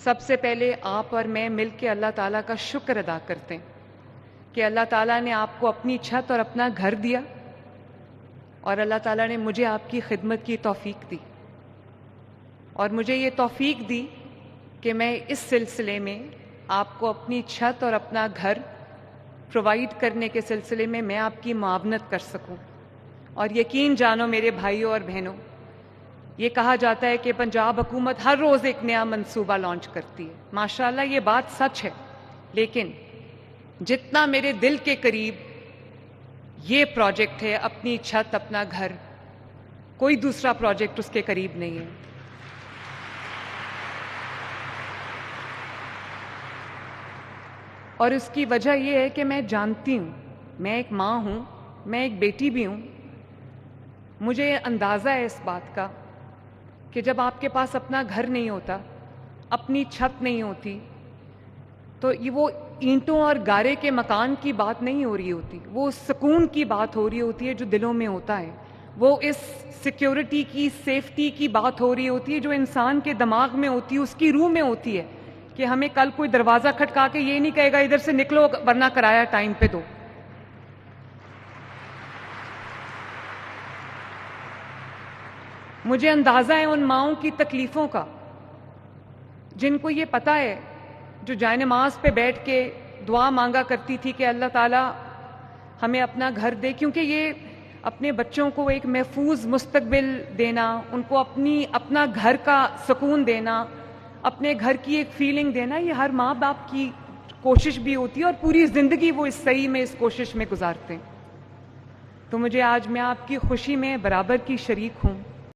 سب سے پہلے آپ اور میں مل کے اللہ تعالیٰ کا شکر ادا کرتے ہیں کہ اللہ تعالیٰ نے آپ کو اپنی چھت اور اپنا گھر دیا، اور اللہ تعالیٰ نے مجھے آپ کی خدمت کی توفیق دی، اور مجھے یہ توفیق دی کہ میں اس سلسلے میں آپ کو اپنی چھت اور اپنا گھر پرووائڈ کرنے کے سلسلے میں آپ کی معاونت کر سکوں۔ اور یقین جانو میرے بھائیوں اور بہنوں، یہ کہا جاتا ہے کہ پنجاب حکومت ہر روز ایک نیا منصوبہ لانچ کرتی ہے، ماشاءاللہ یہ بات سچ ہے، لیکن جتنا میرے دل کے قریب یہ پروجیکٹ ہے، اپنی چھت اپنا گھر، کوئی دوسرا پروجیکٹ اس کے قریب نہیں ہے۔ اور اس کی وجہ یہ ہے کہ میں جانتی ہوں، میں ایک ماں ہوں، میں ایک بیٹی بھی ہوں، مجھے اندازہ ہے اس بات کا کہ جب آپ کے پاس اپنا گھر نہیں ہوتا، اپنی چھت نہیں ہوتی، تو یہ وہ اینٹوں اور گارے کے مکان کی بات نہیں ہو رہی ہوتی، وہ سکون کی بات ہو رہی ہوتی ہے جو دلوں میں ہوتا ہے، وہ اس سیکیورٹی کی، سیفٹی کی بات ہو رہی ہوتی ہے جو انسان کے دماغ میں ہوتی ہے، اس کی روح میں ہوتی ہے، کہ ہمیں کل کوئی دروازہ کھٹکا کے یہ نہیں کہے گا ادھر سے نکلو ورنہ کرایہ ٹائم پہ دو۔ مجھے اندازہ ہے ان ماؤں کی تکلیفوں کا جن کو یہ پتہ ہے، جو جائے نماز پہ بیٹھ کے دعا مانگا کرتی تھی کہ اللہ تعالیٰ ہمیں اپنا گھر دے، کیونکہ یہ اپنے بچوں کو ایک محفوظ مستقبل دینا، ان کو اپنا گھر کا سکون دینا، اپنے گھر کی ایک فیلنگ دینا، یہ ہر ماں باپ کی کوشش بھی ہوتی ہے، اور پوری زندگی وہ اس کوشش میں گزارتے ہیں۔ تو مجھے آج میں آپ کی خوشی میں برابر کی شریک ہوں،